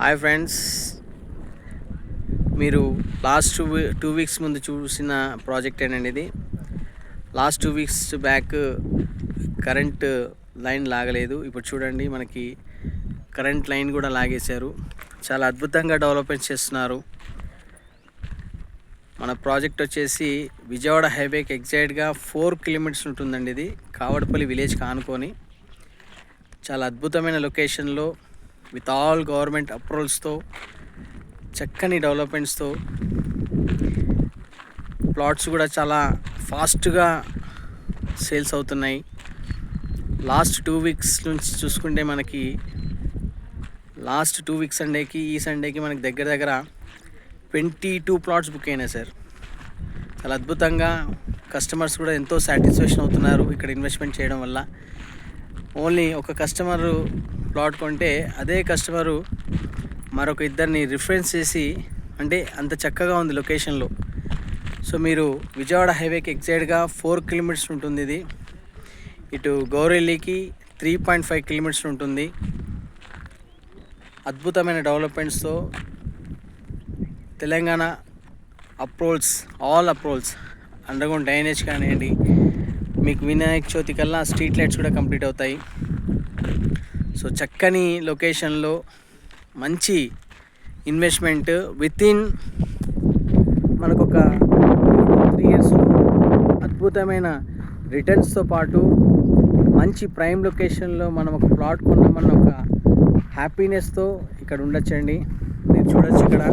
Hi friends, మీరు last 2 weeks ముందు చూసిన ప్రాజెక్ట్ ఏనండి ఇది. Last 2 weeks back current line లాగలేదు. ఇప్పుడు చూడండి, మనకి కరెంట్ లైన్ కూడా లాగేశారు. చాలా అద్భుతంగా డెవలప్మెంట్ చేస్తున్నారు. మన ప్రాజెక్ట్ వచ్చేసి విజయవాడ హైవేకి ఎగ్జాక్ట్గా 4 కిలోమీటర్స్ ఉంటుందండి. ఇది కావడపల్లి విలేజ్కి ఆనుకొని చాలా అద్భుతమైన లొకేషన్లో విత్ ఆల్ గవర్నమెంట్ అప్రూవల్స్తో, చక్కని డెవలప్మెంట్స్తో, ప్లాట్స్ కూడా చాలా ఫాస్ట్గా సేల్స్ అవుతున్నాయి. లాస్ట్ 2 వీక్స్ నుంచి చూసుకుంటే మనకి లాస్ట్ 2 వీక్స్ సండేకి ఈ సండేకి మనకి దగ్గర దగ్గర 22 ప్లాట్స్ బుక్ అయినాయి సార్. చాలా అద్భుతంగా కస్టమర్స్ కూడా ఎంతో సాటిస్ఫాక్షన్ అవుతున్నారు ఇక్కడ ఇన్వెస్ట్మెంట్ చేయడం వల్ల. ఓన్లీ ఒక కస్టమరు ప్లాట్ కొంటే అదే కస్టమరు మరొక ఇద్దరిని రిఫరెన్స్ చేసి, అంటే అంత చక్కగా ఉంది లొకేషన్లో. సో మీరు విజయవాడ హైవేకి ఎగ్జాక్ట్గా 4 కిలోమీటర్స్ ఉంటుంది. ఇది ఇటు గౌరెల్లికి 3.5 కిలోమీటర్స్ ఉంటుంది. అద్భుతమైన డెవలప్మెంట్స్తో Telangana approvals, all approvals, underground drainage కానివ్వండి, మీకు వినాయక చవితి కల్లా స్ట్రీట్ లైట్స్ కూడా కంప్లీట్ అవుతాయి. సో చక్కని లొకేషన్లో మంచి ఇన్వెస్ట్మెంట్ వితిన్ మనకొక 2 to 3 ఇయర్స్లో అద్భుతమైన రిటర్న్స్తో పాటు మంచి ప్రైమ్ లొకేషన్లో మనం ఒక ప్లాట్ కొన్నామన్న ఒక హ్యాపీనెస్తో ఇక్కడ ఉండొచ్చండి. మీరు చూడొచ్చు, ఇక్కడ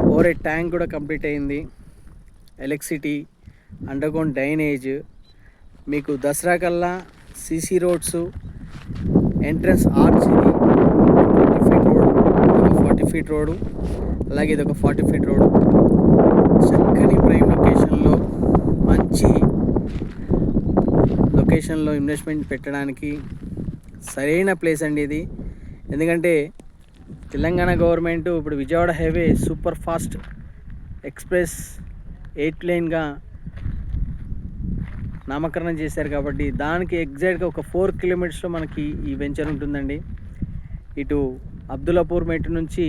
ఓవర్ ట్యాంక్ కూడా కంప్లీట్ అయింది. ఎలక్ట్రిసిటీ, అండర్గ్రౌండ్ డ్రైనేజ్, మీకు దసరా కల్లా CC roads, entrance arch, 40 feet road, 40 feet road, అలాగే ఇది ఒక 40 ఫీట్ రోడ్. చక్కని ప్రైమ్ లొకేషన్లో మంచి లొకేషన్లో ఇన్వెస్ట్మెంట్ పెట్టడానికి సరైన ప్లేస్ అండి ఇది. ఎందుకంటే తెలంగాణ గవర్నమెంట్ ఇప్పుడు Vijayawada highway super fast express 8 లేన్గా నామకరణం చేశారు కాబట్టి దానికి ఎగ్జాక్ట్గా ఒక 4 కిలోమీటర్స్లో మనకి ఈ వెంచర్ ఉంటుందండి. ఇటు అబ్దుల్లాపూర్ మెట్టు నుంచి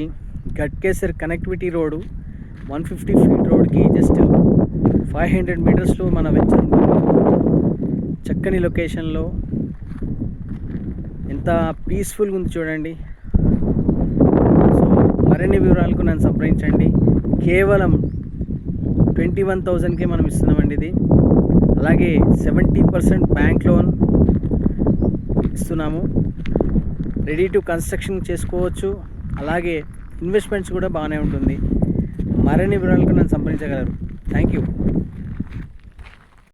గట్కేసర్ కనెక్టివిటీ రోడ్డు 150 ఫీట్ రోడ్కి జస్ట్ 500 మీటర్స్లో మన వెంచర్ ఉంటుంది. చక్కని లొకేషన్లో ఎంత పీస్ఫుల్గా ఉంది చూడండి. సో మరిన్ని వివరాలకు నన్ను సంప్రదించండి. కేవలం 21,000కే మనం ఇస్తున్నామండి ఇది. అలాగే 70% బ్యాంక్ లోన్ ఇస్తున్నాము. రెడీ టు కన్స్ట్రక్షన్ చేసుకోవచ్చు. అలాగే ఇన్వెస్ట్మెంట్స్ కూడా బాగానే ఉంటుంది. మరిన్ని వివరాలకు నన్ను సంప్రదించగలరు. Thank you.